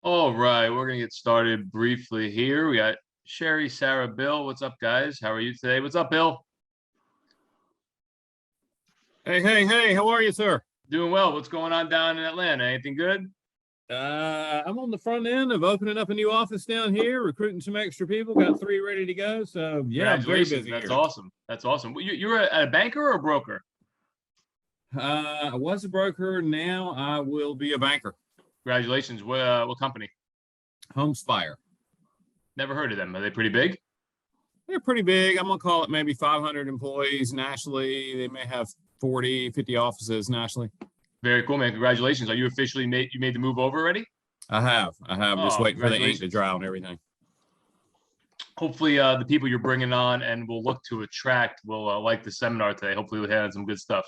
All right, we're gonna get started briefly here. We got Sherry, Sarah, Bill. What's up, guys? How are you today? What's up, Bill? Hey, hey, hey, how are you, sir? Doing well. What's going on down in Atlanta? Anything good? I'm on the front end of opening up a new office down here, recruiting some extra people. Got three ready to go. So yeah, I'm very Congratulations. busy That's here. awesome. That's awesome. You're a banker or a broker? I was a broker. Now I will be a banker. Congratulations. What company? Homespire. Never heard of them. Are they pretty big? They're pretty big. I'm gonna call it maybe 500 employees nationally. They may have 40, 50 offices nationally. Very cool, man. Congratulations. Are you officially made the move over already? I have. Just Oh, waiting for the ink to congratulations. dry on everything. Hopefully, the people you're bringing on and will look to attract will like the seminar today. Hopefully, we had some good stuff.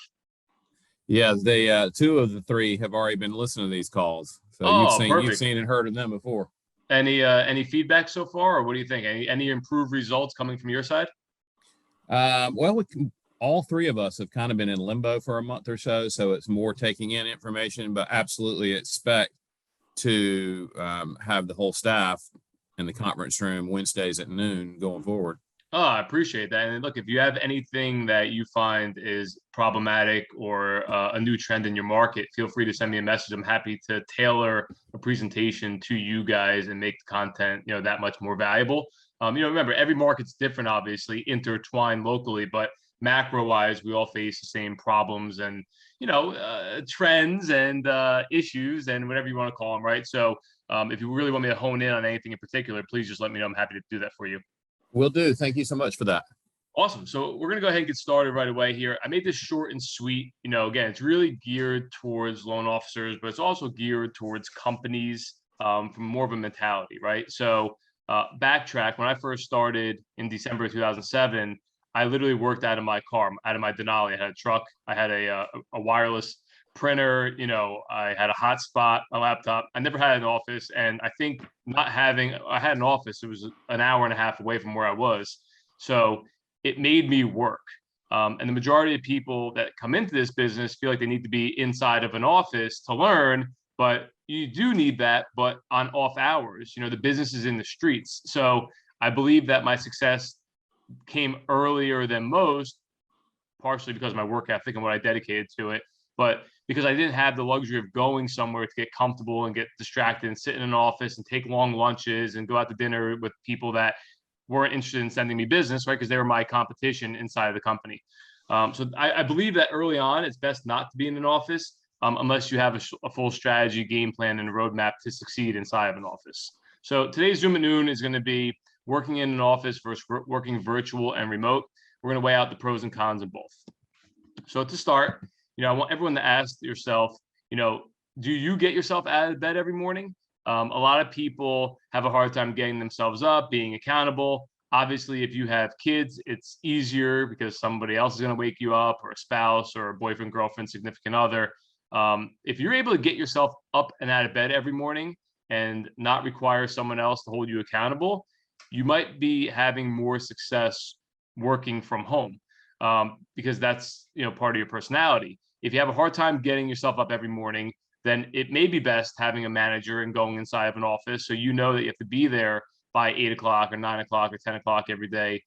Yeah, they two of the three have already been listening to these calls. So you've Oh, seen you've perfect. seen and heard of them before. Any feedback so far, or what do you think? Any improved results coming from your side? All three of us have kind of been in limbo for a month or so, so it's more taking in information, but absolutely expect to have the whole staff in the conference room Wednesdays at noon going forward. Oh, I appreciate that. And look, if you have anything that you find is problematic or a new trend in your market, feel free to send me a message. I'm happy to tailor a presentation to you guys and make the content, that much more valuable. Remember, every market's different, obviously, intertwined locally, but macro wise, we all face the same problems and, trends and issues and whatever you want to call them, right? So if you really want me to hone in on anything in particular, please just let me know. I'm happy to do that for you. Will do. Thank you so much for that. Awesome. So we're going to go ahead and get started right away here. I made this short and sweet. Again, it's really geared towards loan officers, but it's also geared towards companies from more of a mentality, right? So backtrack, when I first started in December of 2007, I literally worked out of my car, out of my Denali. I had a truck. I had a wireless printer. I had a hotspot, a laptop. I never had an office. And I think I had an office. It was an hour and a half away from where I was. So it made me work. And the majority of people that come into this business feel like they need to be inside of an office to learn, but you do need that, but on off hours. The business is in the streets. So I believe that my success came earlier than most, partially because of my work ethic and what I dedicated to it, but because I didn't have the luxury of going somewhere to get comfortable and get distracted and sit in an office and take long lunches and go out to dinner with people that weren't interested in sending me business, right? Because they were my competition inside of the company. So I believe that early on, it's best not to be in an office unless you have a full strategy, game plan, and a roadmap to succeed inside of an office. So today's Zoom at Noon is going to be working in an office versus working virtual and remote. We're going to weigh out the pros and cons of both. So to start, I want everyone to ask yourself, do you get yourself out of bed every morning? A lot of people have a hard time getting themselves up, being accountable. Obviously, if you have kids, it's easier because somebody else is going to wake you up, or a spouse, or a boyfriend, girlfriend, significant other. If you're able to get yourself up and out of bed every morning and not require someone else to hold you accountable, you might be having more success working from home because that's part of your personality. If you have a hard time getting yourself up every morning, then it may be best having a manager and going inside of an office so you know that you have to be there by 8 o'clock or 9 o'clock or 10 o'clock every day.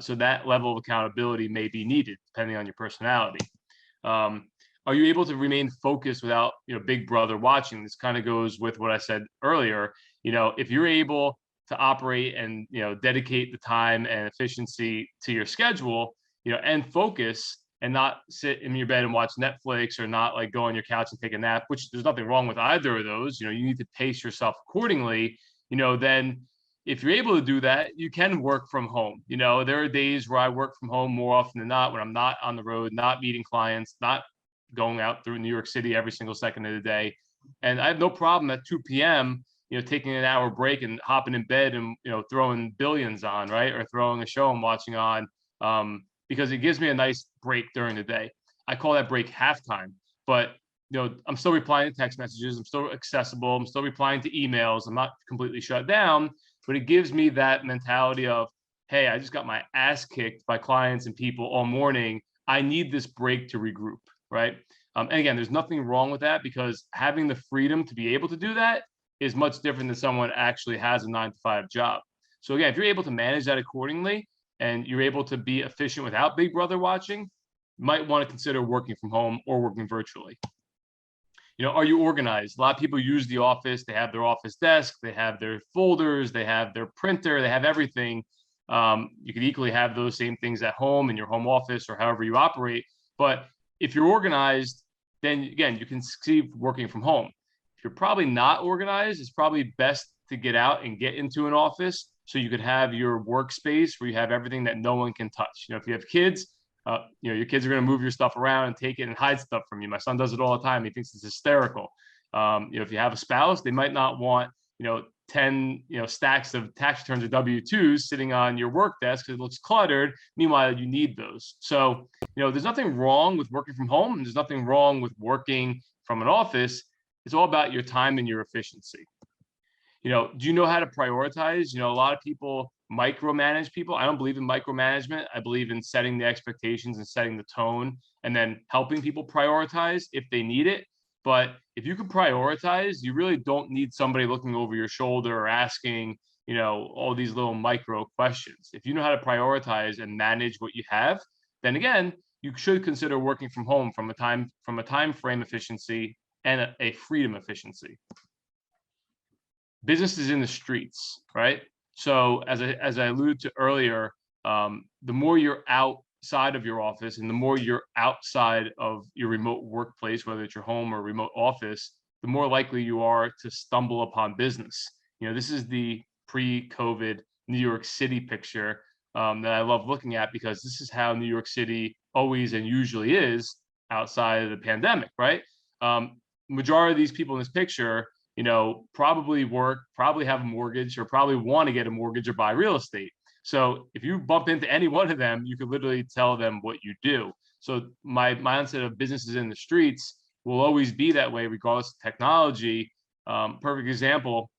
So that level of accountability may be needed depending on your personality. Are you able to remain focused without big brother watching? This kind of goes with what I said earlier. If you're able to operate and dedicate the time and efficiency to your schedule, and focus, and not sit in your bed and watch Netflix, or not like go on your couch and take a nap, which there's nothing wrong with either of those. You need to pace yourself accordingly. Then if you're able to do that, you can work from home. There are days where I work from home more often than not, when I'm not on the road, not meeting clients, not going out through New York City every single second of the day. And I have no problem at 2 p.m., taking an hour break and hopping in bed and, throwing Billions on, right? Or throwing a show I'm watching on, because it gives me a nice break during the day. I call that break halftime, but I'm still replying to text messages. I'm still accessible. I'm still replying to emails. I'm not completely shut down, but it gives me that mentality of, hey, I just got my ass kicked by clients and people all morning. I need this break to regroup, right? And again, there's nothing wrong with that, because having the freedom to be able to do that is much different than someone actually has a 9 to 5 job. So again, if you're able to manage that accordingly and you're able to be efficient without Big Brother watching, you might want to consider working from home or working virtually. Are you organized? A lot of people use the office. They have their office desk, they have their folders, they have their printer, they have everything. You could equally have those same things at home in your home office or however you operate. But if you're organized, then again, you can succeed working from home. If you're probably not organized, it's probably best to get out and get into an office so you could have your workspace where you have everything that no one can touch. If you have kids, your kids are going to move your stuff around and take it and hide stuff from you. My son does it all the time. He thinks it's hysterical. If you have a spouse, they might not want, 10, stacks of tax returns or W-2s sitting on your work desk because it looks cluttered. Meanwhile, you need those. So, there's nothing wrong with working from home. And there's nothing wrong with working from an office. It's all about your time and your efficiency. Do you know how to prioritize? A lot of people micromanage people. I don't believe in micromanagement. I believe in setting the expectations and setting the tone and then helping people prioritize if they need it. But if you can prioritize, you really don't need somebody looking over your shoulder or asking, all these little micro questions. If you know how to prioritize and manage what you have, then again, you should consider working from home from a time frame efficiency and a freedom efficiency. Business is in the streets, right? So as I alluded to earlier, the more you're outside of your office and the more you're outside of your remote workplace, whether it's your home or remote office, the more likely you are to stumble upon business. This is the pre-COVID New York City picture that I love looking at because this is how New York City always and usually is outside of the pandemic, right? Majority of these people in this picture, probably work, probably have a mortgage, or probably want to get a mortgage or buy real estate. So if you bump into any one of them, you could literally tell them what you do. So my mindset of businesses in the streets will always be that way, regardless of technology. Perfect example,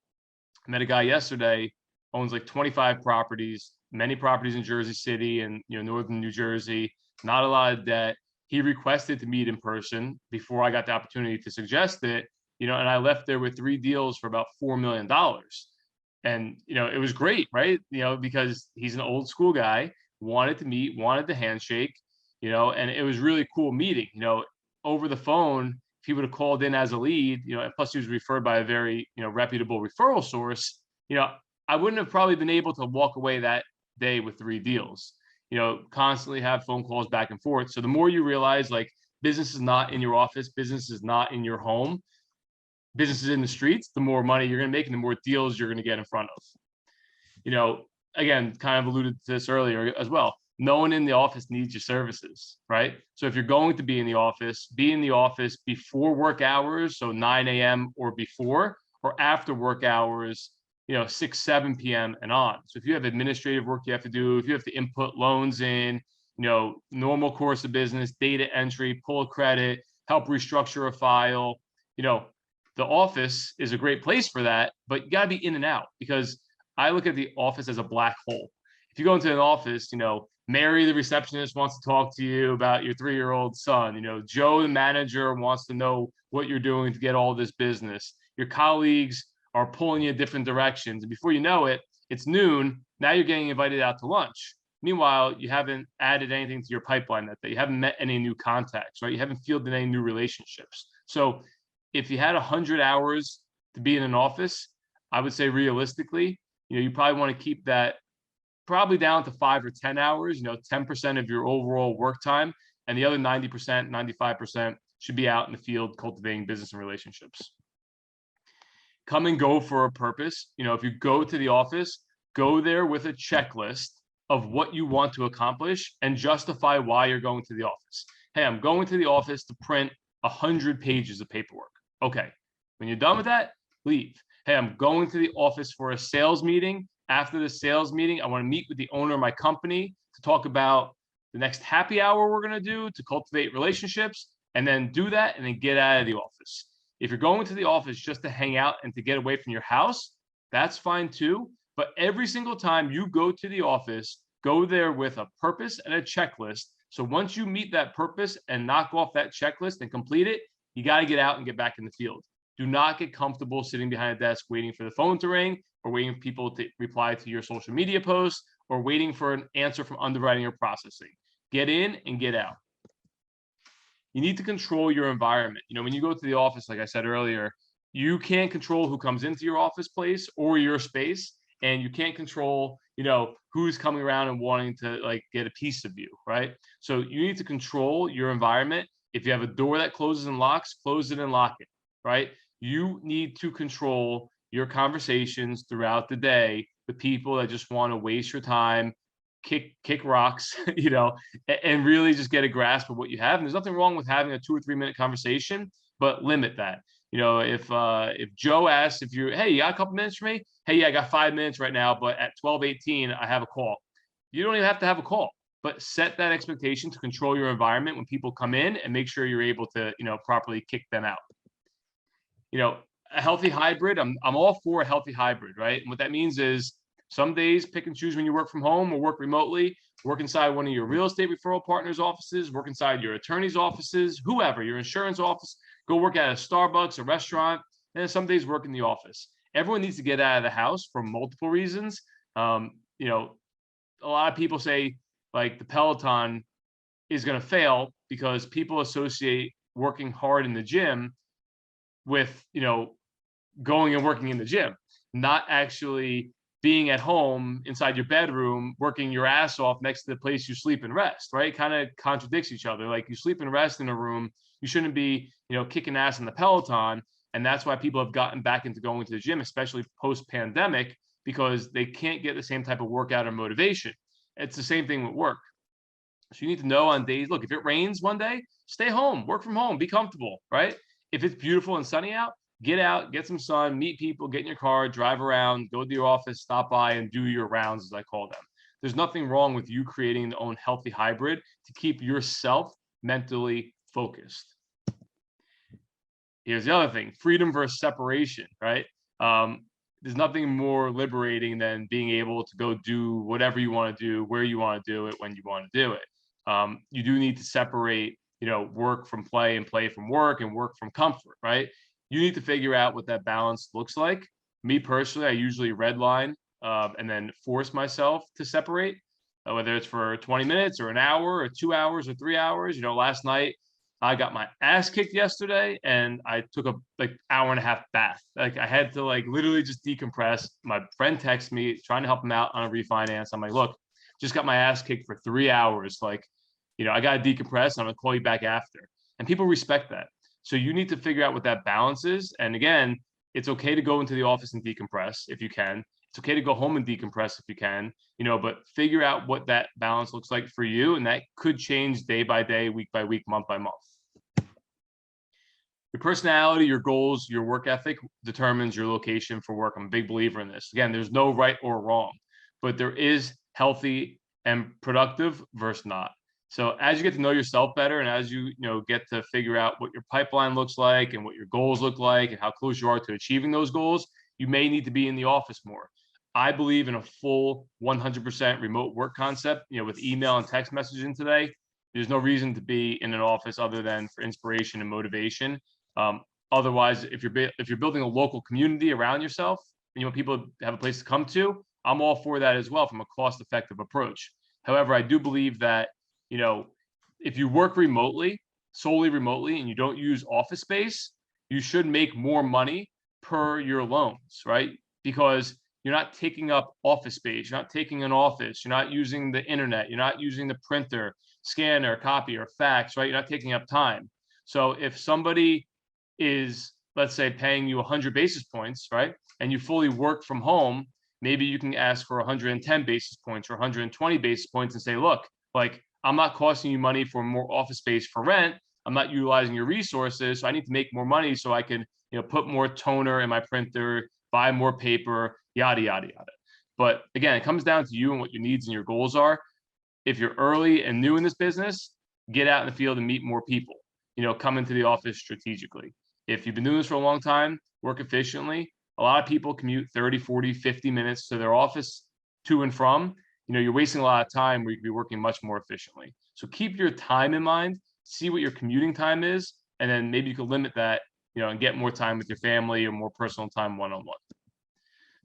I met a guy yesterday, owns like 25 properties, many properties in Jersey City and northern New Jersey, not a lot of debt. He requested to meet in person before I got the opportunity to suggest it. And I left there with 3 deals for about $4 million. And, it was great, right? Because he's an old school guy, wanted to meet, wanted the handshake, and it was really cool meeting. Over the phone, if he would have called in as a lead, and plus he was referred by a very, reputable referral source, I wouldn't have probably been able to walk away that day with 3 deals, constantly have phone calls back and forth. So the more you realize, like, business is not in your office, business is not in your home, businesses in the streets, the more money you're going to make and the more deals you're going to get in front of. Again, kind of alluded to this earlier as well. No one in the office needs your services, right? So if you're going to be in the office before work hours, so 9 a.m. or before, or after work hours, 6, 7 p.m. and on. So if you have administrative work you have to do, if you have to input loans in, normal course of business, data entry, pull a credit, help restructure a file, the office is a great place for that, but you got to be in and out, because I look at the office as a black hole. If you go into an office, Mary, the receptionist, wants to talk to you about your 3-year-old son. Joe, the manager, wants to know what you're doing to get all this business. Your colleagues are pulling you in different directions. And before you know it, it's noon. Now you're getting invited out to lunch. Meanwhile, you haven't added anything to your pipeline that day. You haven't met any new contacts, right? You haven't fielded any new relationships. So if you had 100 hours to be in an office, I would say realistically, you probably want to keep that probably down to 5 or 10 hours, 10% of your overall work time, and the other 90%, 95% should be out in the field cultivating business and relationships. Come and go for a purpose. If you go to the office, go there with a checklist of what you want to accomplish and justify why you're going to the office. Hey, I'm going to the office to print 100 pages of paperwork. Okay, when you're done with that, leave. Hey, I'm going to the office for a sales meeting. After the sales meeting, I want to meet with the owner of my company to talk about the next happy hour we're going to do to cultivate relationships, and then do that and then get out of the office. If you're going to the office just to hang out and to get away from your house, that's fine too. But every single time you go to the office, go there with a purpose and a checklist. So once you meet that purpose and knock off that checklist and complete it, you got to get out and get back in the field. Do not get comfortable sitting behind a desk waiting for the phone to ring, or waiting for people to reply to your social media posts, or waiting for an answer from underwriting or processing. Get in and get out. You need to control your environment. When you go to the office, like I said earlier, you can't control who comes into your office place or your space, and you can't control, who's coming around and wanting to like get a piece of you, right? So you need to control your environment. If you have a door that closes and locks, close it and lock it, right? You need to control your conversations throughout the day with people that just want to waste your time, kick rocks, and really just get a grasp of what you have. And there's nothing wrong with having a 2 or 3 minute conversation, but limit that. If Joe asks if hey, you got a couple minutes for me? Hey, yeah, I got 5 minutes right now, but at 12:18, I have a call. You don't even have to have a call, but set that expectation to control your environment when people come in, and make sure you're able to, properly kick them out. A healthy hybrid, I'm all for a healthy hybrid, right? And what that means is some days pick and choose when you work from home or work remotely, work inside one of your real estate referral partners' offices, work inside your attorney's offices, whoever, your insurance office, go work at a Starbucks, a restaurant, and then some days work in the office. Everyone needs to get out of the house for multiple reasons. A lot of people say like the Peloton is going to fail because people associate working hard in the gym with, going and working in the gym, not actually being at home inside your bedroom, working your ass off next to the place you sleep and rest, right? Kind of contradicts each other. Like you sleep and rest in a room, you shouldn't be, kicking ass in the Peloton. And that's why people have gotten back into going to the gym, especially post-pandemic, because they can't get the same type of workout or motivation. It's the same thing with work. So you need to know on days, look, if it rains one day, stay home, work from home, be comfortable, right? If it's beautiful and sunny out, get out, get some sun, meet people, get in your car, drive around, go to your office, stop by and do your rounds, as I call them. There's nothing wrong with you creating your own healthy hybrid to keep yourself mentally focused. Here's the other thing, freedom versus separation, right? There's nothing more liberating than being able to go do whatever you want to do, where you want to do it, when you want to do it. You do need to separate, work from play and play from work and work from comfort, right? You need to figure out what that balance looks like. Me personally, I usually redline and then force myself to separate, whether it's for 20 minutes or an hour or 2 hours or 3 hours. Last night I got my ass kicked yesterday and I took a hour and a half bath. Like I had to literally just decompress. My friend texted me trying to help him out on a refinance. I'm like, look, just got my ass kicked for 3 hours. I got to decompress. I'm going to call you back after. And people respect that. So you need to figure out what that balance is. And again, it's okay to go into the office and decompress if you can. It's okay to go home and decompress if you can, but figure out what that balance looks like for you. And that could change day by day, week by week, month by month. Your personality, your goals, your work ethic determines your location for work. I'm a big believer in this. Again, there's no right or wrong, but there is healthy and productive versus not. So as you get to know yourself better, and as you get to figure out what your pipeline looks like and what your goals look like and how close you are to achieving those goals, you may need to be in the office more. I believe in a full 100% remote work concept, with email and text messaging today. There's no reason to be in an office other than for inspiration and motivation. Otherwise, if you're building a local community around yourself and you want people to have a place to come to, I'm all for that as well from a cost-effective approach. However, I do believe that if you work solely remotely, and you don't use office space, you should make more money per your loans, right? Because you're not taking up office space, you're not taking an office, you're not using the internet, you're not using the printer, scanner, copy, or fax, right? You're not taking up time. So if somebody is, let's say, paying you 100 basis points, right, and you fully work from home, maybe you can ask for 110 basis points or 120 basis points and say, look, I'm not costing you money for more office space for rent. I'm not utilizing your resources. So I need to make more money so I can, put more toner in my printer, buy more paper, yada, yada, yada. But again, it comes down to you and what your needs and your goals are. If you're early and new in this business, get out in the field and meet more people, come into the office strategically. If you've been doing this for a long time, work efficiently. A lot of people commute 30, 40, 50 minutes to their office to and from. You're wasting a lot of time where you could be working much more efficiently. So keep your time in mind, see what your commuting time is, and then maybe you can limit that and get more time with your family or more personal time one-on-one.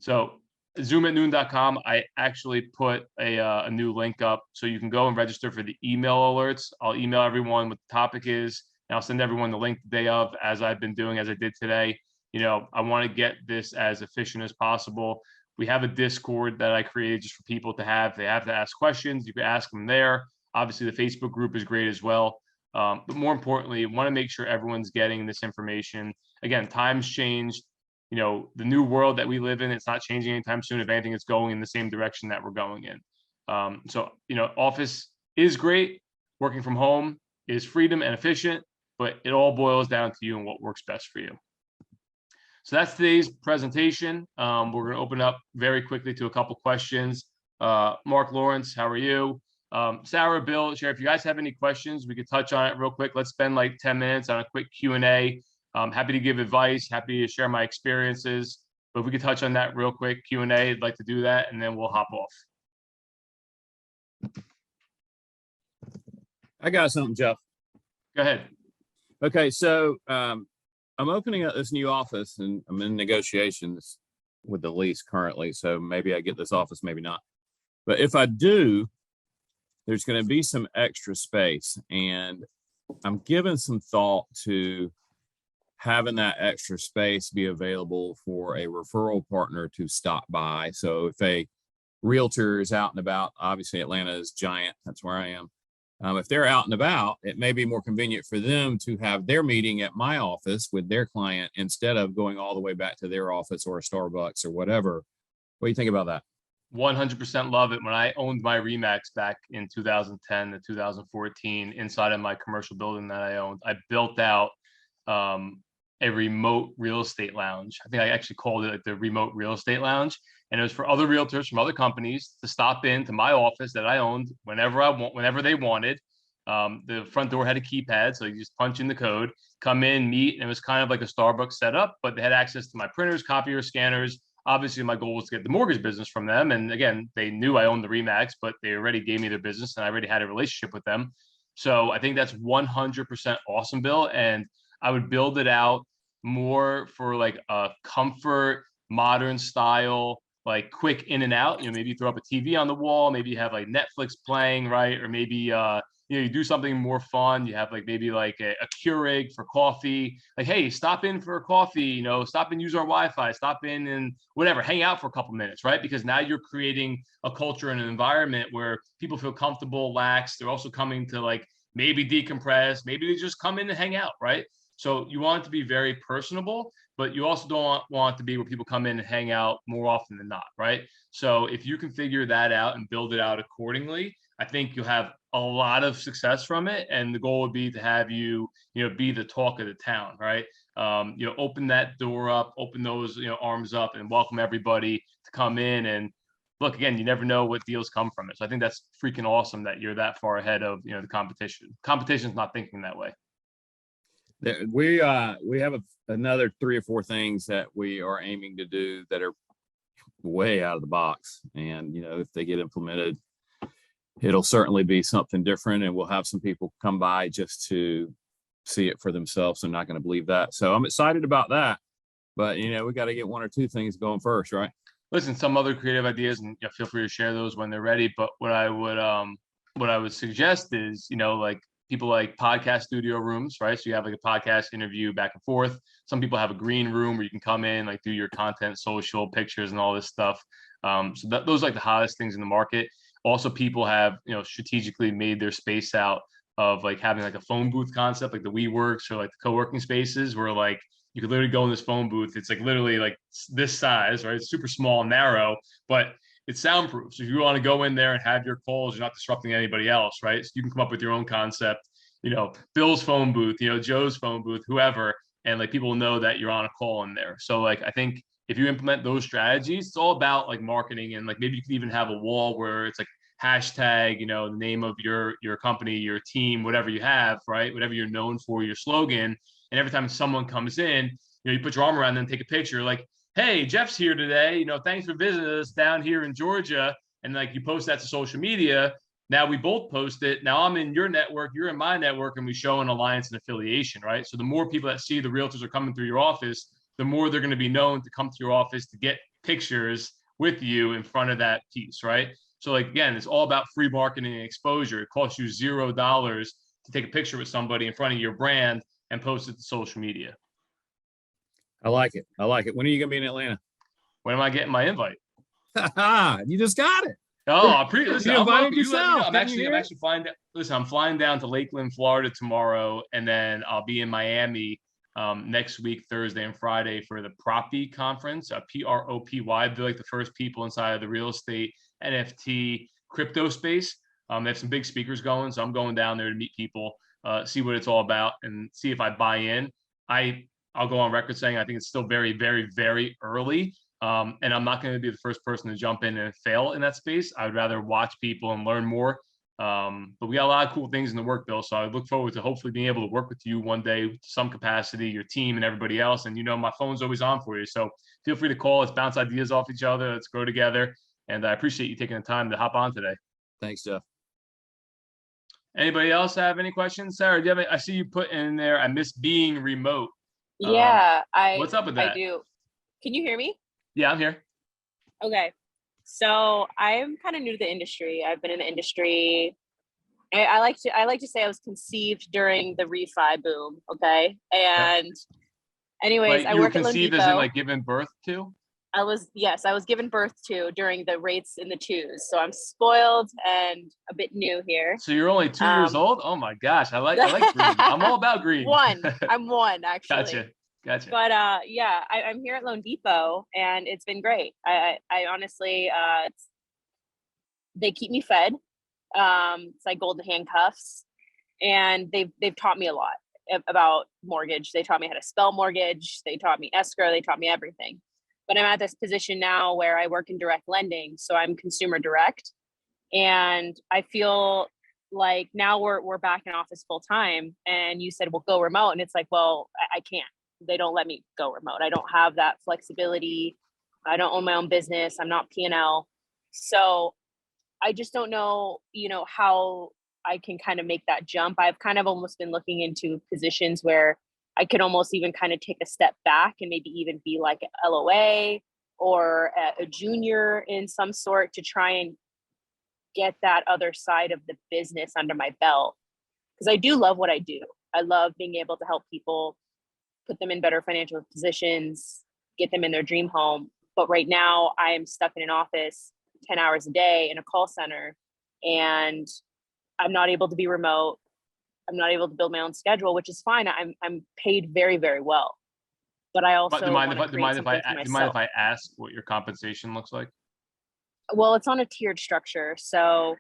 So zoomatnoon.com, I actually put a new link up so you can go and register for the email alerts. I'll email everyone what the topic is, and I'll send everyone the link the day of, as I've been doing, as I did today. I want to get this as efficient as possible. We have a Discord that I created just for people to have. They have to ask questions. You can ask them there. Obviously, the Facebook group is great as well. But more importantly, want to make sure everyone's getting this information. Again, times changed. The new world that we live in, it's not changing anytime soon. If anything, it's going in the same direction that we're going in. So, office is great. Working from home is freedom and efficient, but it all boils down to you and what works best for you. So that's today's presentation. We're going to open up very quickly to a couple questions. Mark Lawrence, how are you? Sarah, Bill, Sheriff, if you guys have any questions, we could touch on it real quick. Let's spend like 10 minutes on a quick Q&A. I'm happy to give advice, happy to share my experiences, but if we could touch on that real quick, Q&A, I'd like to do that, and then we'll hop off. I got something, Jeff. Go ahead. Okay, so I'm opening up this new office, and I'm in negotiations with the lease currently, so maybe I get this office, maybe not. But if I do, there's going to be some extra space, and I'm giving some thought to having that extra space be available for a referral partner to stop by. So if a realtor is out and about, obviously Atlanta is giant, that's where I am. If they're out and about, it may be more convenient for them to have their meeting at my office with their client instead of going all the way back to their office or a Starbucks or whatever. What do you think about that? 100% love it. When I owned my Remax back in 2010 to 2014, inside of my commercial building that I owned, I built out a remote real estate lounge. I think I actually called it like the remote real estate lounge. And it was for other realtors from other companies to stop into my office that I owned whenever they wanted. The front door had a keypad, so you just punch in the code, come in, meet, and it was kind of like a Starbucks setup, but they had access to my printers, copier scanners. Obviously, my goal was to get the mortgage business from them. And again, they knew I owned the Remax, but they already gave me their business and I already had a relationship with them. So I think that's 100% awesome, Bill. And I would build it out more for like a comfort, modern style, like quick in and out. Maybe you throw up a TV on the wall, maybe you have like Netflix playing, right? Or maybe you do something more fun. You have like maybe like a Keurig for coffee. Like, hey, stop in for a coffee, stop and use our Wi-Fi, stop in and whatever, hang out for a couple minutes, right? Because now you're creating a culture and an environment where people feel comfortable, lax. They're also coming to like maybe decompress, maybe they just come in and hang out, right? So you want it to be very personable, but you also don't want it to be where people come in and hang out more often than not, right? So if you can figure that out and build it out accordingly, I think you'll have a lot of success from it. And the goal would be to have you, be the talk of the town, right? Open that door up, open those, arms up and welcome everybody to come in. And look, again, you never know what deals come from it. So I think that's freaking awesome that you're that far ahead of, the competition. Competition's not thinking that way. We have another 3 or 4 things that we are aiming to do that are way out of the box. And, if they get implemented, it'll certainly be something different, and we'll have some people come by just to see it for themselves. I'm not going to believe that. So I'm excited about that, but we got to get 1 or 2 things going first, right? Listen, some other creative ideas, and feel free to share those when they're ready. But what I would suggest is, like people like podcast studio rooms, right? So you have like a podcast interview back and forth. Some people have a green room where you can come in, like do your content, social pictures and all this stuff. So those are like the hottest things in the market. Also, people have, strategically made their space out of like having like a phone booth concept, like the WeWorks or like the co-working spaces where like you could literally go in this phone booth. It's like literally like this size, right? It's super small and narrow, but it's soundproof. So if you want to go in there and have your calls, you're not disrupting anybody else, right? So you can come up with your own concept, Bill's phone booth, Joe's phone booth, whoever, and like people know that you're on a call in there. So like I think if you implement those strategies, it's all about like marketing, and like maybe you can even have a wall where it's like hashtag, the name of your company, your team, whatever you have, right? Whatever you're known for, your slogan. And every time someone comes in, you put your arm around them, take a picture, like, hey, Jeff's here today. Thanks for visiting us down here in Georgia. And like you post that to social media. Now we both post it. Now I'm in your network, you're in my network, and we show an alliance and affiliation, right? So the more people that see the realtors are coming through your office, the more they're going to be known to come to your office to get pictures with you in front of that piece, right? So like again, it's all about free marketing and exposure. It costs you $0 to take a picture with somebody in front of your brand and post it to social media. I like it. I like it. When are you gonna be in Atlanta? When am I getting my invite? You just got it. Oh, I appreciate. Listen, You I'm invited welcome. You let me know. yourself. Didn't you I'm hear it? actually flying. Listen, I'm flying down to Lakeland, Florida tomorrow, and then I'll be in Miami next week, Thursday and Friday for the Propy conference. PROPY. They're like the first people inside of the real estate, NFT, crypto space. They have some big speakers going, so I'm going down there to meet people, see what it's all about, and see if I buy in. I'll go on record saying I think it's still very, very, very early. And I'm not going to be the first person to jump in and fail in that space. I would rather watch people and learn more. But we got a lot of cool things in the work, Bill. So I look forward to hopefully being able to work with you one day, to some capacity, your team and everybody else. And my phone's always on for you. So feel free to call. Let's bounce ideas off each other. Let's grow together. And I appreciate you taking the time to hop on today. Thanks, Jeff. Anybody else have any questions? Sarah, do you have I see you put in there, I miss being remote. Yeah, What's up with that? I do. Can you hear me? Yeah, I'm here. Okay. So I'm kind of new to the industry. I've been in the industry. I like to say I was conceived during the refi boom. Okay. And anyways, Like I you were work at Loan conceived Depot. as in like given birth to? I was given birth to during the rates in the twos. So I'm spoiled and a bit new here. So you're only 2 years old? Oh my gosh. I like green. I'm all about green. I'm one actually. Gotcha. But yeah, I'm here at Loan Depot and it's been great. I honestly, they keep me fed. It's like golden handcuffs, and they've taught me a lot about mortgage. They taught me how to spell mortgage. They taught me escrow. They taught me everything. But I'm at this position now where I work in direct lending, so I'm consumer direct, and I feel like now we're back in office full time. And you said, well, go remote, and it's like, well, I can't. They don't let me go remote. I don't have that flexibility. I don't own my own business. I'm not P&L. So I just don't know, how I can kind of make that jump. I've kind of almost been looking into positions where I could almost even kind of take a step back and maybe even be like an LOA or a junior in some sort to try and get that other side of the business under my belt. Because I do love what I do. I love being able to help people, put them in better financial positions, get them in their dream home. But right now I am stuck in an office 10 hours a day in a call center, and I'm not able to be remote. I'm not able to build my own schedule, which is fine. I'm paid very, very well. But I also do you mind if I ask what your compensation looks like? Well, it's on a tiered structure. So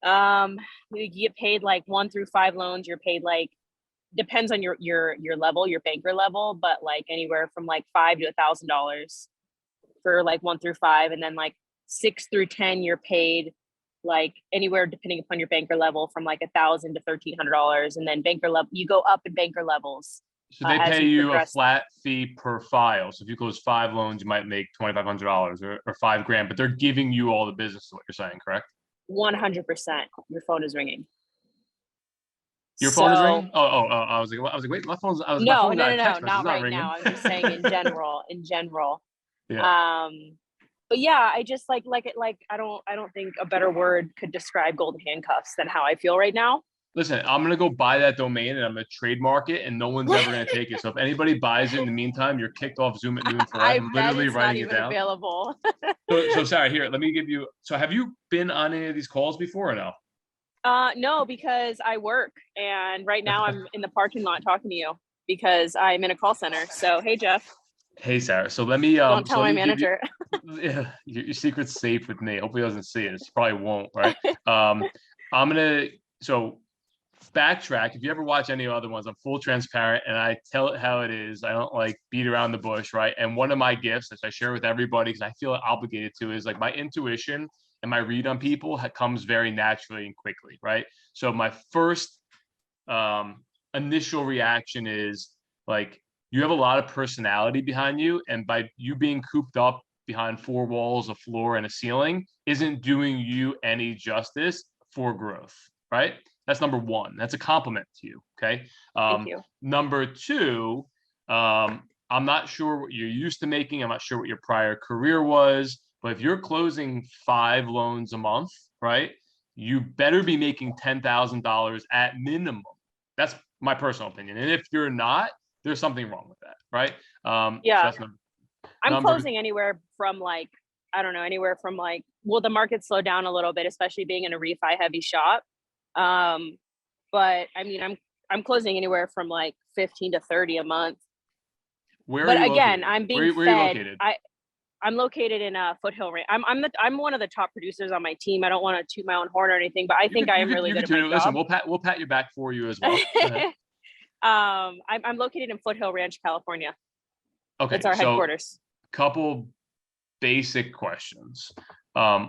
you get paid like 1 through 5 loans. You're paid like, depends on your level, your banker level, but like anywhere from like $5 to $1,000 for like 1 through 5, and then like 6 through 10 you're paid like anywhere depending upon your banker level from like $1,000 to $1,300, and then banker level you go up in banker levels. So they pay you a flat fee per file. So if you close 5 loans, you might make $2,500 or $5,000, but they're giving you all the business. Is what you're saying, correct? 100%. Your phone is ringing. Your phone is ringing? Oh, I was like, wait, my phone's. No, not right now. I'm just saying in general. Yeah. But yeah, I just like I don't think a better word could describe golden handcuffs than how I feel right now. Listen, I'm gonna go buy that domain and I'm gonna trademark it, and no one's ever gonna take it. So if anybody buys it in the meantime, you're kicked off Zoom at noon for life. I'm literally writing it down. Available. So sorry, here, let me give you. So have you been on any of these calls before or no? No, because I work, and right now I'm in the parking lot talking to you because I'm in a call center. So hey, Jeff. Hey, Sarah. So let me don't tell my manager. Yeah, your secret's safe with me. Hopefully he doesn't see it. He probably won't, right? I'm gonna backtrack. If you ever watch any other ones, I'm full transparent and I tell it how it is. I don't like beat around the bush, right? And one of my gifts that I share with everybody because I feel obligated to is like my intuition and my read on people comes very naturally and quickly, right? So my first initial reaction is like, you have a lot of personality behind you, and by you being cooped up behind four walls, a floor, and a ceiling isn't doing you any justice for growth, right? That's number one. That's a compliment to you. Okay. Thank you. Number two, I'm not sure what you're used to making. I'm not sure what your prior career was, but if you're closing 5 loans a month, right, you better be making $10,000 at minimum. That's my personal opinion. And if you're not, there's something wrong with that, right? Yeah. So that's I'm closing anywhere from like, I don't know, anywhere from like, well, the market slowed down a little bit, especially being in a refi heavy shop. But I mean, I'm closing anywhere from like 15 to 30 a month. Where But are you again, located? I'm being where are you fed. located? I'm located in a Foothill Ranch. I'm one of the top producers on my team. I don't want to toot my own horn or anything, but I think I am really good at my job. Listen, we'll pat your back for you as well. I'm located in Foothill Ranch, California. Okay, It's our headquarters. Couple basic questions.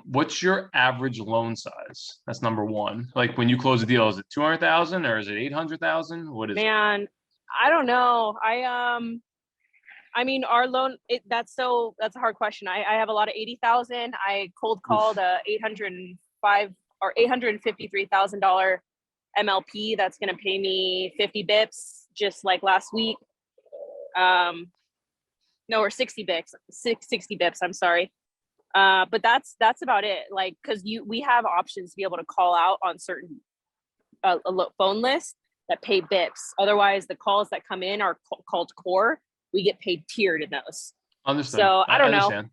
What's your average loan size? That's number one. Like when you close a deal, is it 200,000 or is it 800,000? What is it? Man, I don't know. I mean, our loan, that's a hard question. I have a lot of 80,000. I cold called a $805 or $853,000 MLP that's going to pay me 50 bips just like last week. No, or 60 bips, 60 bips. I'm sorry. But that's about it. Like, cause we have options to be able to call out on certain phone lists that pay bips. Otherwise the calls that come in are called core. We get paid tiered in those. Understood. So I don't know.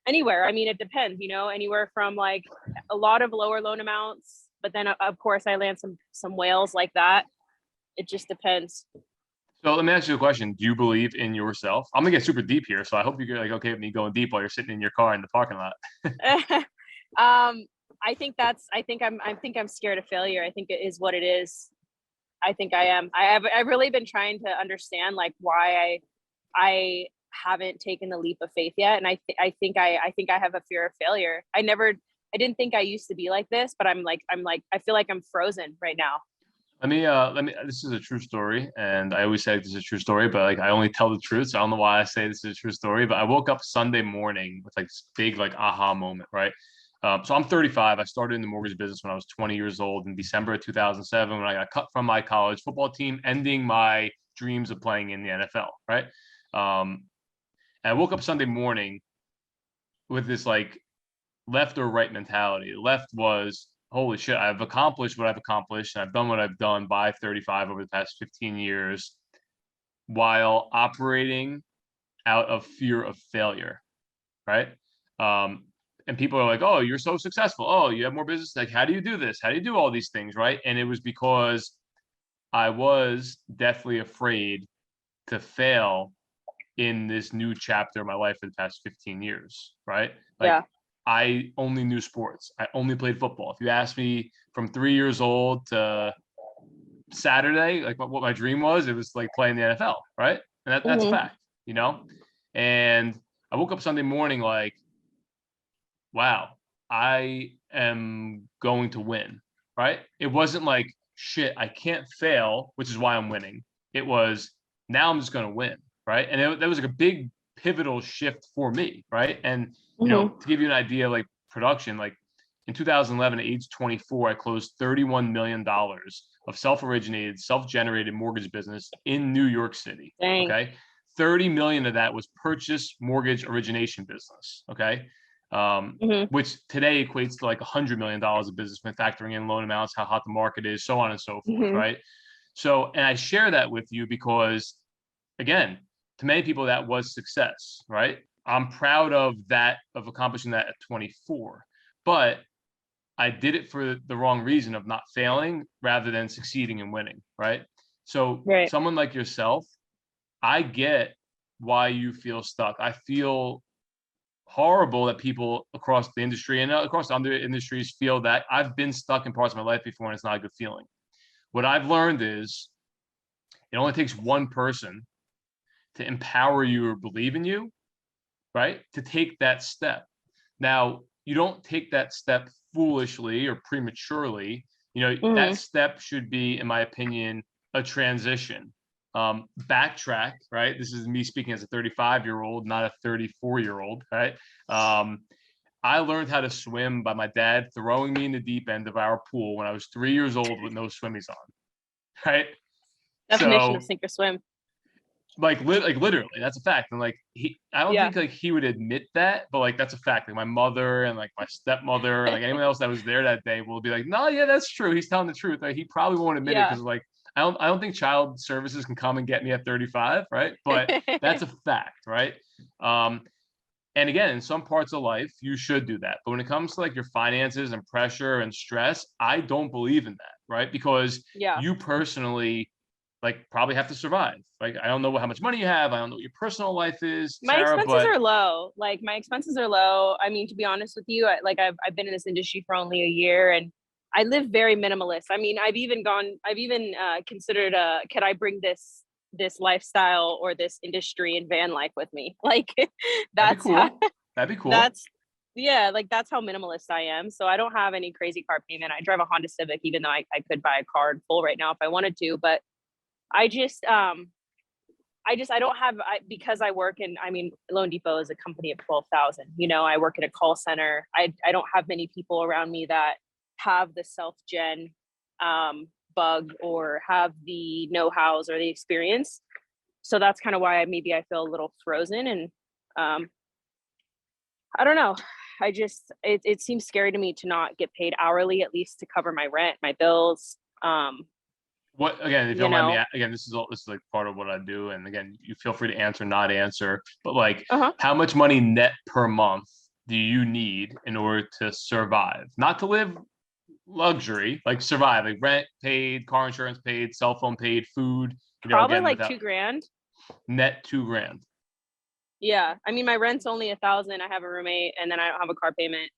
Anywhere. I mean, it depends, anywhere from like a lot of lower loan amounts, but then of course I land some whales like that. It just depends. So let me ask you a question. Do you believe in yourself? I'm gonna get super deep here, so I hope you're like okay with me going deep while you're sitting in your car in the parking lot. I think I'm scared of failure. I think it is what it is. I think I am. I've really been trying to understand like why I haven't taken the leap of faith yet. And I think I have a fear of failure. I didn't think I used to be like this, but I feel like I'm frozen right now. Let me, this is a true story. And I always say this is a true story, but like, I only tell the truth. So I don't know why I say this is a true story, but I woke up Sunday morning with like this big, like aha moment, right? So I'm 35. I started in the mortgage business when I was 20 years old in December of 2007, when I got cut from my college football team, ending my dreams of playing in the NFL, right? And I woke up Sunday morning with this like left or right mentality. Left was, holy shit, I've accomplished what I've accomplished and I've done what I've done by 35 over the past 15 years while operating out of fear of failure, right? And people are like, oh, you're so successful. Oh, you have more business. Like, how do you do this? How do you do all these things, right? And it was because I was deathly afraid to fail in this new chapter of my life for the past 15 years, right? Like, yeah. I only knew sports. I only played football. If you ask me from 3 years old to Saturday, like what my dream was, it was like playing the NFL, right? And that's a fact, And I woke up Sunday morning like, wow, I am going to win, right? It wasn't like, shit, I can't fail, which is why I'm winning. It was, now I'm just going to win, right? And that was like a big pivotal shift for me, right? And, to give you an idea, like production, like in 2011, at age 24, I closed $31 million of self-originated, self-generated mortgage business in New York City, okay? 30 million of that was purchase mortgage origination business, okay? Which today equates to like $100 million of business when factoring in loan amounts, how hot the market is, so on and so forth, right? So, and I share that with you because, again, to many people that was success, right? I'm proud of that, of accomplishing that at 24, but I did it for the wrong reason of not failing rather than succeeding and winning, right? So someone like yourself, I get why you feel stuck. I feel horrible that people across the industry and across other industries feel that. I've been stuck in parts of my life before and it's not a good feeling. What I've learned is it only takes one person to empower you or believe in you, right? To take that step. Now, you don't take that step foolishly or prematurely. That step should be, in my opinion, a transition. Backtrack, right? This is me speaking as a 35-year-old, not a 34-year-old, right? I learned how to swim by my dad throwing me in the deep end of our pool when I was 3 years old with no swimmies on, right? Definition of So sink or swim. like literally, that's a fact. And like I don't Yeah. think like he would admit that, but like that's a fact. Like my mother and like my stepmother and like anyone else that was there that day will be like, no, yeah, that's true. He's telling the truth. Like he probably won't admit it Yeah. because like I don't think child services can come and get me at 35, right? But that's a fact, right? And again, in some parts of life, you should do that. But when it comes to like your finances and pressure and stress, I don't believe in that, right? Because Yeah. you personally like probably have to survive. Like I don't know how much money you have. I don't know what your personal life is, My Sarah, expenses but are low. Like my expenses are low. I mean, to be honest with you, I've been in this industry for only a year, and I live very minimalist. I mean, I've even considered could I bring this lifestyle or this industry in van life with me? Like that'd be that's how, cool. That'd be cool. that's yeah, like that's how minimalist I am. So I don't have any crazy car payment. I drive a Honda Civic, even though I could buy a car in full right now if I wanted to, but I just I don't have because I work in, I mean, Loan Depot is a company of 12,000. You know, I work at a call center. I don't have many people around me that have the self-gen bug or have the know-hows or the experience. So that's kind of why maybe I feel a little frozen. And I don't know. It seems scary to me to not get paid hourly, at least to cover my rent, my bills. What again? If you You don't mind me, know, again, this is like part of what I do, and again, you feel free to answer, not answer. But like, uh-huh. how much money net per month do you need in order to survive? Not to live luxury, like survive, like rent paid, car insurance paid, cell phone paid, food. You know, Probably again, like without $2,000. net 2 grand. Yeah. I mean, my rent's only 1,000. I have a roommate and then I don't have a car payment.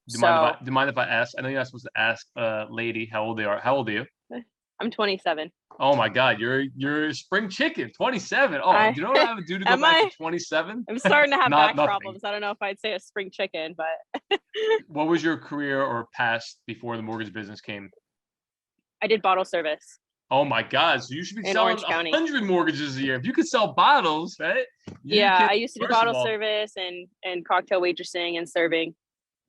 Do you mind if I So do you mind if I ask? I know you're not supposed to ask a lady how old they are. How old are you? I'm 27. Oh my God, you're a spring chicken, 27. Oh, do I you know what I would do to go am back to I 27? I'm starting to have Not back nothing. problems. I don't know if I'd say a spring chicken, but What was your career or past before the mortgage business came? I did bottle service Oh my God, so you should be in selling Orange County. 100 mortgages a year. If you could sell bottles, right? You Yeah, can, I used to do first of bottle all, service and cocktail waitressing and serving.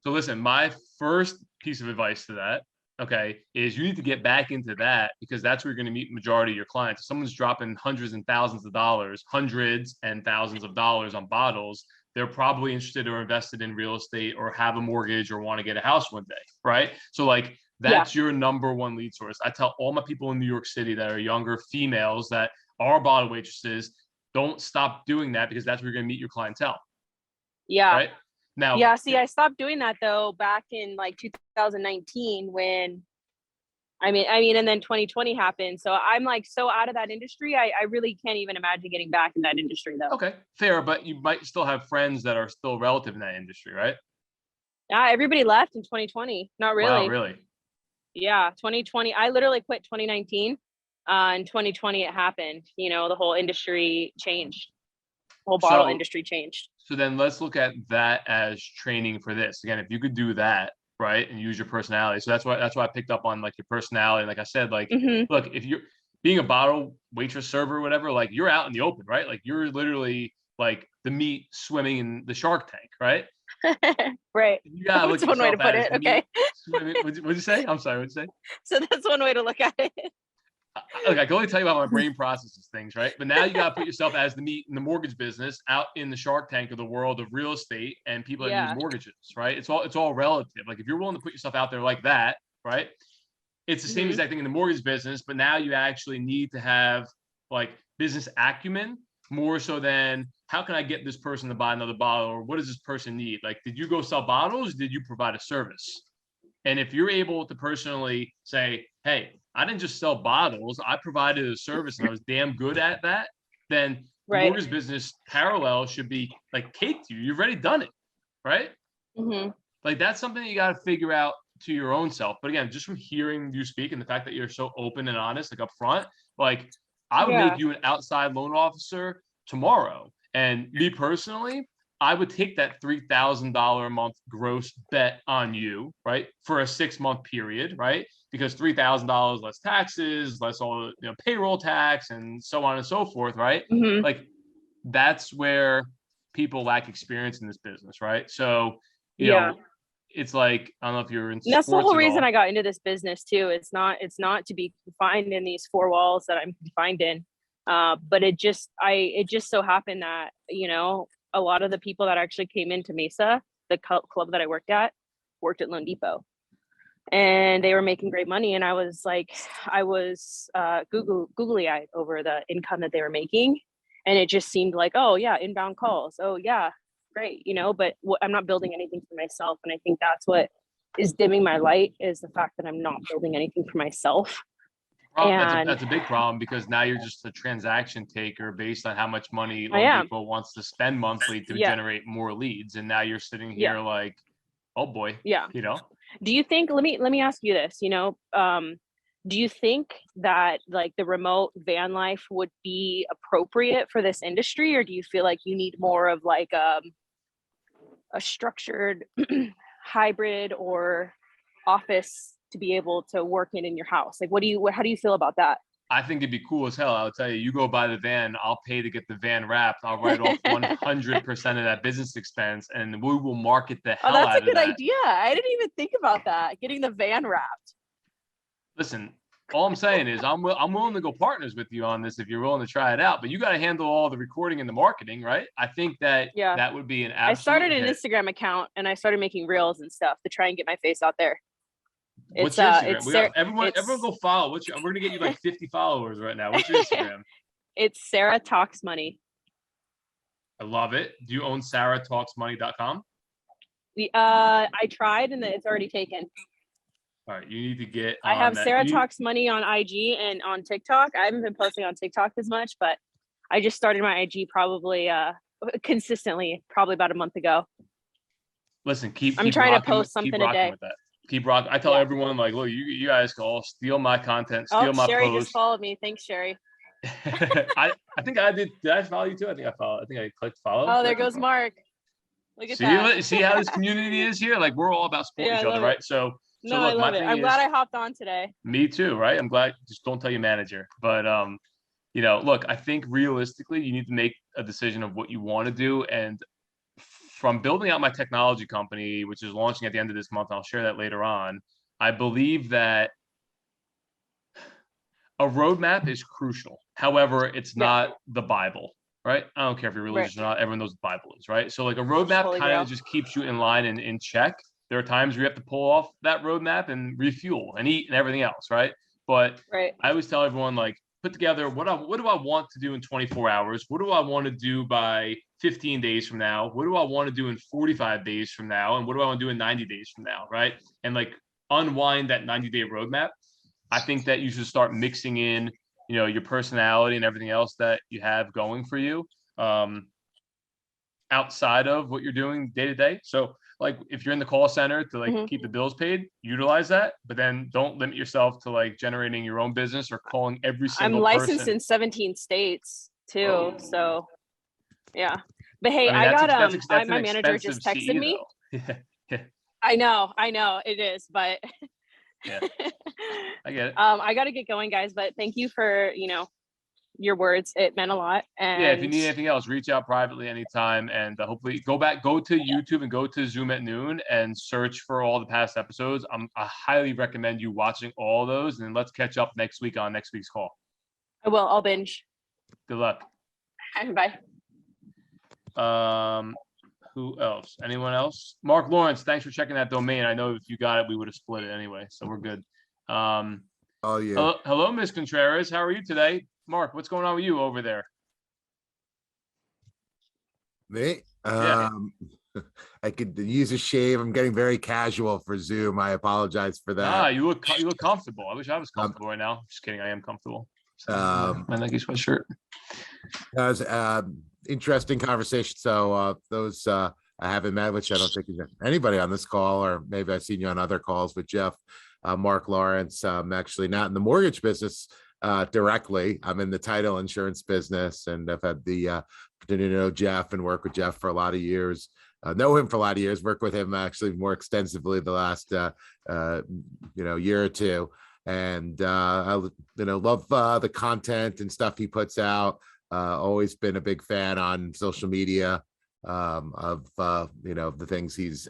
so listen, my first piece of advice to that, okay, is you need to get back into that because that's where you're going to meet the majority of your clients. If someone's dropping hundreds and thousands of dollars, hundreds and thousands of dollars on bottles, they're probably interested or invested in real estate or have a mortgage or want to get a house one day, right? So like Yeah. that's your number one lead source. I tell all my people in New York City that are younger females that are bottle waitresses, don't stop doing that because that's where you're going to meet your clientele, Yeah. right? Now, Yeah. See, I stopped doing that though back in like 2019 when and then 2020 happened. So I'm like so out of that industry. I really can't even imagine getting back in that industry though. okay, fair, but you might still have friends that are still relative in that industry, right? Yeah, everybody left in 2020. Not Wow, really. really? Yeah, 2020. I literally quit 2019. In 2020 it happened. You know, the whole industry changed. The whole bottle So, industry changed. so then let's look at that as training for this. Again, if you could do that, right, and use your personality. So that's why I picked up on like your personality. Like I said, like, Hmm. look, if you're being a bottle waitress, server, or whatever, like you're out in the open, right? Like you're literally like the meat swimming in the shark tank, right? Right. You gotta look That's at one way to yourself put as it. Okay. meat swimming. What'd you say? I'm sorry. What'd you say? So that's one way to look at it. Look, I can only tell you how my brain processes things, right? But now you got to put yourself as the meat in the mortgage business out in the shark tank of the world of real estate and people that use Yeah. mortgages, right? It's all relative. Like if you're willing to put yourself out there like that, right? It's the same Hmm. exact thing in the mortgage business, but now you actually need to have like business acumen more so than how can I get this person to buy another bottle or what does this person need? Like, did you go sell bottles? Did you provide a service? And if you're able to personally say, hey, I didn't just sell bottles, I provided a service and I was damn good at that, then the Right. mortgage business parallel should be like cake to you. You've already done it, right? Hmm. Like that's something you got to figure out to your own self. But again, just from hearing you speak and the fact that you're so open and honest, like up front, like I would make Yeah. you an outside loan officer tomorrow. And me personally, I would take that $3,000 a month gross bet on you, right, for a 6-month period, right? because $3,000 less taxes, less all payroll tax, and so on and so forth, right? Mhm. Like that's where people lack experience in this business, right? So, Yeah. it's like, I don't know if you're in And that's the sports whole at reason all. I got into this business too. It's not to be confined in these four walls that I'm confined in. But it just so happened that, a lot of the people that actually came into Mesa, the club that I worked at Loan Depot, and they were making great money. And I was googly eyed over the income that they were making. And it just seemed like, oh yeah, inbound calls. Oh yeah, great. But I'm not building anything for myself. And I think that's what is dimming my light, is the fact that I'm not building anything for myself. And That's a big problem, because now you're just a transaction taker based on how much money I Loan am. Depot wants to spend monthly to Yeah. generate more leads. And now you're sitting Yeah. here like, oh boy, Yeah. Do you think, let me ask you this, do you think that like the remote van life would be appropriate for this industry? Or do you feel like you need more of like a structured hybrid or office to be able to work in your house? Like, how do you feel about that? I think it'd be cool as hell. I'll tell you, you go buy the van, I'll pay to get the van wrapped. I'll write off 100% of that business expense, and we will market the Oh, hell that's out a of good that. idea. I didn't even think about that. Getting the van wrapped. Listen, all I'm saying is I'm willing to go partners with you on this if you're willing to try it out, but you got to handle all the recording and the marketing, right? I think that Yeah. that would be an I absolute started an hit. Instagram account and I started making reels and stuff to try and get my face out there. What's your Instagram? Everyone go follow. We're gonna get you like 50 followers right now. What's your Instagram? It's Sarah Talks Money. I love it. Do you own sarahtalksmoney.com? I tried and it's already taken. All right, you need to get I on have that. Sarah Talks Money on IG and on TikTok. I haven't been posting on TikTok as much, but I just started my IG probably consistently, probably about a month ago. Listen, I'm trying to post something a day. With that. Keep rocking. I tell everyone, like, look, you guys can all steal my content, steal my Sherry posts. just followed me. Thanks, Sherry. I think I did. Did I follow you too? I think I clicked follow. Oh, there goes Mark. Look at that. See how this community is here? Like, we're all about supporting each other, right? So no, look, I love it. I'm glad I hopped on today. Me too, right? I'm glad. Just don't tell your manager. But look, I think realistically, you need to make a decision of what you want to do. And from building out my technology company, which is launching at the end of this month, I'll share that later on. I believe that a roadmap is crucial. However, it's not the Bible, right? I don't care if you're religious or not. Everyone knows the Bible is, right? So like a roadmap kind of just keeps you in line and in check. There are times where you have to pull off that roadmap and refuel and eat and everything else, right? But I always tell everyone, like, put together what do I want to do in 24 hours? What do I want to do by 15 days from now? What do I want to do in 45 days from now? And what do I want to do in 90 days from now, right? And like unwind that 90-day roadmap. I think that you should start mixing in, your personality and everything else that you have going for you outside of what you're doing day to day. So like if you're in the call center to like keep the bills paid, utilize that, but then don't limit yourself to like generating your own business or calling every single person. I'm licensed in 17 states too. So yeah. But hey, I got my manager just texted me. I know it is, but yeah, I get it. I got to get going, guys, but thank you for, your words. It meant a lot. And yeah, if you need anything else, reach out privately anytime. And hopefully go to YouTube and go to Zoom at Noon and search for all the past episodes. I highly recommend you watching all those, and let's catch up next week on next week's call. I will. I'll binge. Good luck. Bye. Who else? Anyone else? Mark Lawrence, thanks for checking that domain. I know if you got it, we would have split it anyway, so we're good. Oh yeah. Hello, Miss Contreras. How are you today? Mark, what's going on with you over there? Me? I could use a shave. I'm getting very casual for Zoom. I apologize for that. You look comfortable. I wish I was comfortable right now. Just kidding. I am comfortable. My Nike sweatshirt. That was interesting conversation. So those I haven't met, which I don't think anybody on this call, or maybe I've seen you on other calls with Jeff, Mark Lawrence. I'm actually not in the mortgage business directly. I'm in the title insurance business, and I've had the opportunity to know Jeff and work with Jeff for a lot of years. Know him for a lot of years. Work with him actually more extensively the last year or two. and love the content and stuff he puts out. Always been a big fan on social media of the things he's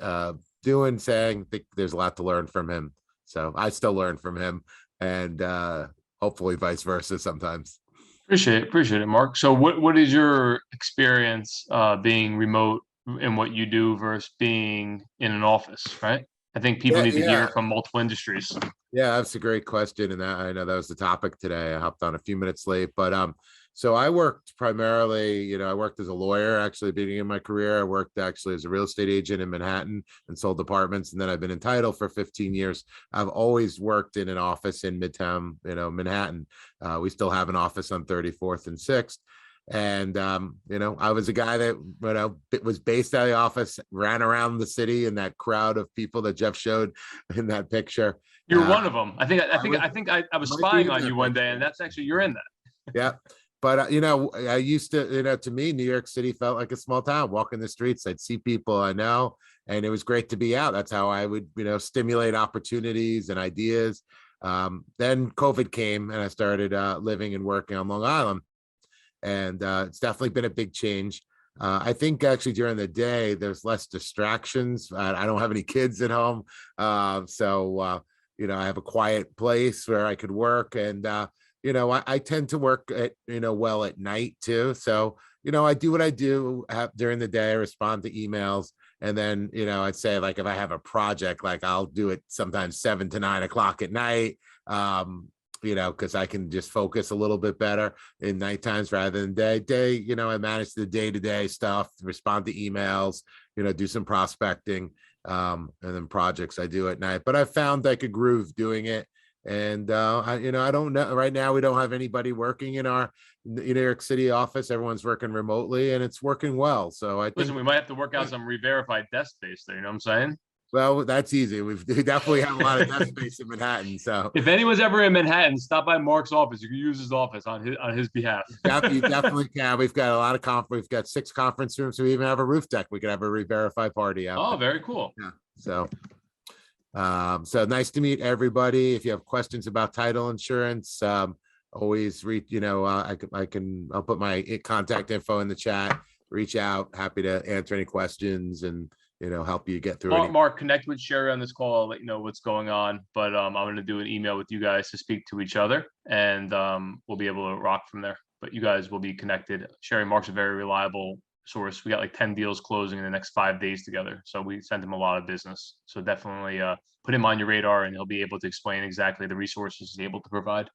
doing, saying. I think there's a lot to learn from him. So I still learn from him, and hopefully vice versa sometimes. Appreciate it, Mark. So what is your experience being remote in what you do versus being in an office, right? I think people need to hear it from multiple industries. Yeah, that's a great question. And I know that was the topic today. I hopped on a few minutes late, but so I worked primarily, I worked as a lawyer, actually beginning in my career. I worked actually as a real estate agent in Manhattan and sold apartments. And then I've been in title for 15 years. I've always worked in an office in Midtown, Manhattan. We still have an office on 34th and 6th. And I was a guy that was based out of the office, ran around the city in that crowd of people that Jeff showed in that picture. You're one of them. I think I was spying on you one day, and that's actually, you're in that. Yeah. But I used to, to me, New York City felt like a small town. Walking the streets, I'd see people I know, and it was great to be out. That's how I would, stimulate opportunities and ideas. Then COVID came, and I started living and working on Long Island, and it's definitely been a big change. I think actually during the day there's less distractions. I don't have any kids at home, so I have a quiet place where I could work, and I tend to work at well at night too. So I do what I do during the day. I respond to emails, and then I'd say, like, if I have a project, like, I'll do it sometimes 7 to 9 o'clock at night. Because I can just focus a little bit better in night times rather than day. I manage the day-to-day stuff, respond to emails, do some prospecting, and then projects I do at night. But I found like a groove doing it. And I don't know. Right now, we don't have anybody working in our New York City office. Everyone's working remotely, and it's working well. So I think, listen, we might have to work out some re-verified desk space there. You know what I'm saying? Well, that's easy. We definitely have a lot of desk space in Manhattan. So if anyone's ever in Manhattan, stop by Mark's office. You can use his office on his behalf. You definitely can. We've got a lot of we've got 6 conference rooms. We even have a roof deck. We could have a re-verify party out. Oh, very cool. Yeah. So nice to meet everybody. If you have questions about title insurance, always reach, I'll put my contact info in the chat, reach out, happy to answer any questions and, help you get through it. Mark, connect with Sherry on this call. I'll let you know what's going on, but I'm going to do an email with you guys to speak to each other, and we'll be able to rock from there, but you guys will be connected. Sherry, Mark's a very reliable source. We got like 10 deals closing in the next 5 days together. So we sent him a lot of business. So definitely put him on your radar, and he'll be able to explain exactly the resources he's able to provide.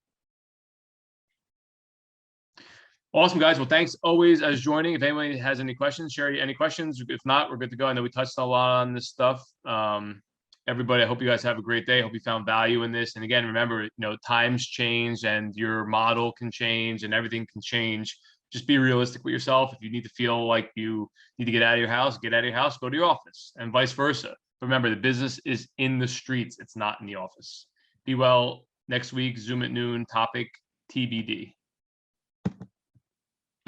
Awesome, guys. Well, thanks always as joining. If anybody has any questions, Sherry, any questions? If not, we're good to go. I know we touched a lot on this stuff. Everybody, I hope you guys have a great day. I hope you found value in this. And again, remember, times change and your model can change and everything can change. Just be realistic with yourself. If you need to feel like you need to get out of your house, get out of your house, go to your office, and vice versa. Remember, the business is in the streets. It's not in the office. Be well. Next week, Zoom at noon, topic TBD.